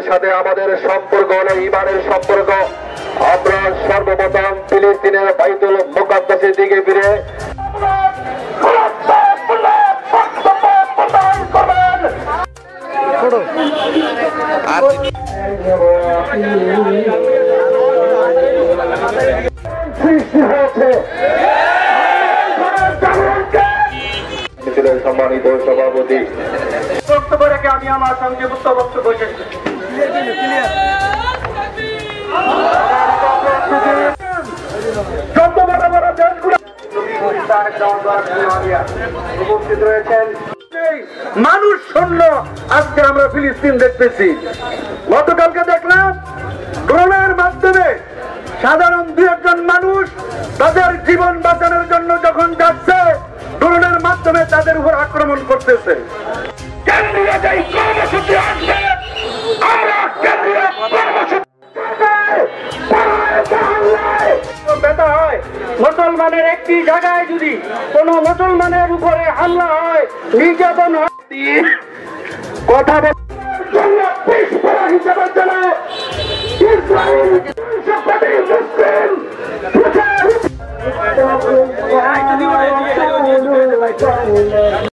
সাথে আমাদের সম্পর্ক হলো ইমানের সম্পর্ক। আমরা সর্বপ্রথম ফিলিস্তিনের বাইতুল মুকাদ্দাসের দিকে ফিরে সৃষ্টি হয়েছে। সম্মানিত সভাপতি বক্তব্য রেখে আমি আমার সংক্ষিপ্ত বক্তব্য শেষ করছি। উপস্থিত রয়েছেন মানুষ শূন্য। আজকে আমরা ফিলিস্তিন দেখতেছি। গতকালকে দেখলাম ড্রোনের মাধ্যমে সাধারণ দু একজন মানুষ তাদের জীবন বাঁচানোর জন্য যখন যাচ্ছে, ড্রোনের মাধ্যমে তাদের উপর আক্রমণ করতেছে। কেন্দ্রীয় যে কর্মসূচি আসবে, আমরা কেন্দ্রীয় কর্মসূচি ব্যথা হয়। মুসলমানের একটি জায়গায় যদি কোন মুসলমানের উপরে হামলা হয়, নির্যাতন হয়, কথা হিসেবে ইসরায়েল